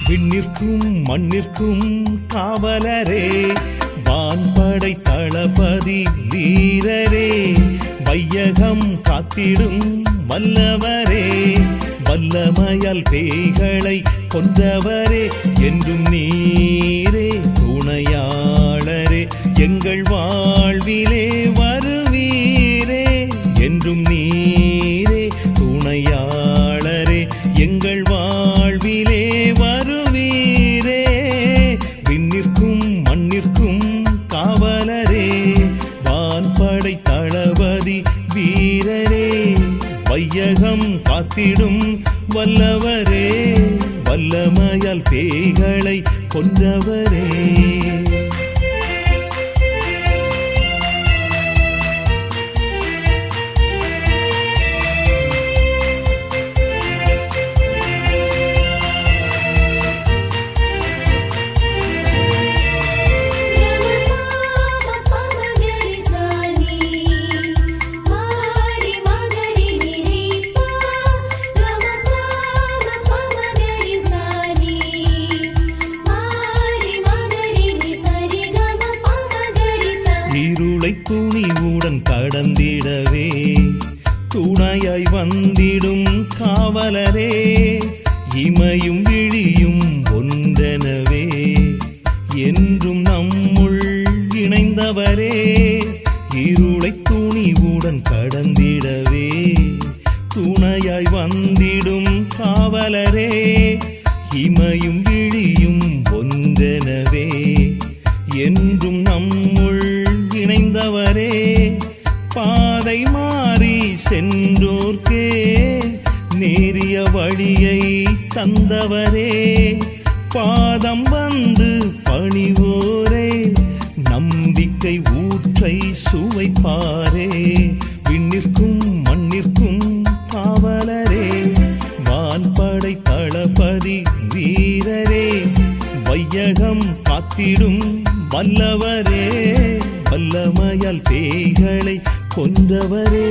விண்ணிற்கும் மண்ணிற்கும் காவலரே, வான்படை தளபதி வீரரே, வையகம் காத்திடும் வல்லவரே, வல்லமையால் பேய்களை கொன்றவரே, என்றும் நீரே துணையாளரே, எங்கள் வாழ்விலே வருவீரே, என்றும் நீரே துணையாளரே, எங்கள் வாழ்விலே வருவீரே. விண்ணிற்கும் மண்ணிற்கும் காவலரே, வான்படை தளபதி வீரரே, வையகம் காத்திடும் வல்லவரே, வல்லமையால் பேய்களை கொன்றவரே. இருளை துணிவுடன் கடந்திடவே துணையாய் வந்திடும் காவலரே, இமையும் விழியும் ஒன்றெனவே என்றும் நம்முள் இணைந்தவரே, இருளை துணிவுடன் கடந்திடவே துணையாய் வந்திடும் காவலரே, இமையும் விழியும் ஒன்றெனவே என்றும் நம்முள் இணைந்தவரே, பாதை மாறி சென்றோர்க்கே நேரிய வழியை தந்தவரே, பாதம் வந்து பணிவோரே, நம்பிக்கை ஊற்றை சுவைப்பாரே. விண்ணிற்கும் மண்ணிற்கும் காவலரே, வான்படை தளபதி வீரரே, வையகம் காத்திடும் வல்லவரே, வல்லமையால் பேய்களை கொன்றவரே.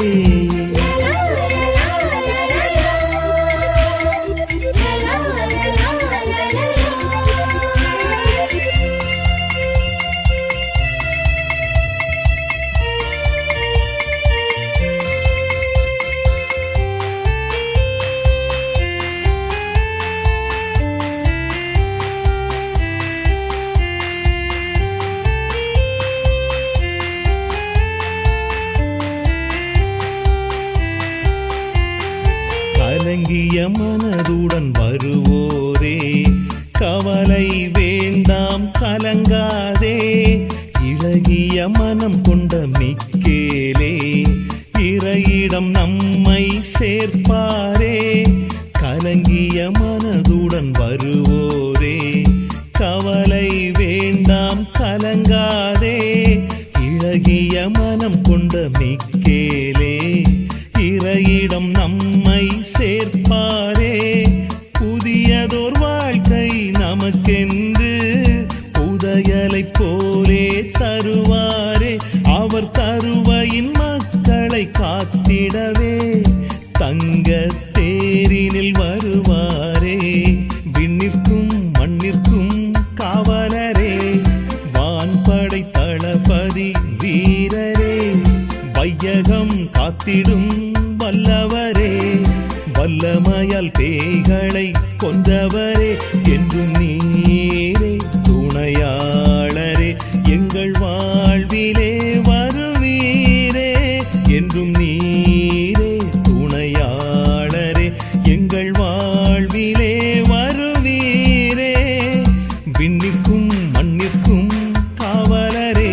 கலங்கிய மனதுடன் வருவோரே, கவலை வேண்டாம் கலங்காதே, இளகிய மனம் கொண்ட மிக்கேலே, இறையிடம் நம்மை சேர்ப்பாரே. கலங்கிய மனதுடன் வருவோரே, கவலை வேண்டாம் கலங்காதே, இளகிய மனம் கொண்ட மிக்கேலே, இறையிடம் நம்மை சேர்ப்பாரே. புதியதோர் வாழ்க்கை நமக்கென்று புதையலைப் போலே தருவாரே, அவர் தருவையின் மக்களை காத்திடவே தங்க தேரினில் வருவாரே. விண்ணிற்கும் மண்ணிற்கும் காவலரே, வான்படை தளபதி வீரரே, வையகம் காத்திடும் வல்லவரே, வல்லமையால் பேய்களை கொன்றவரே, என்றும் நீரே துணையாளரே, எங்கள் வாழ்விலே வருவீரே, என்றும் நீரே துணையாளரே, எங்கள் வாழ்விலே வருவீரே. விண்ணிற்கும் மண்ணிற்கும் காவலரே,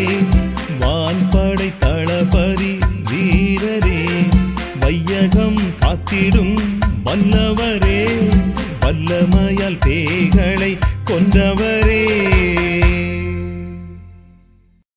வான்படை தளபதி வீரரே, வையகம் காத்திடும் வல்லவரே, வல்லமையால் பேய்களை கொன்றவரே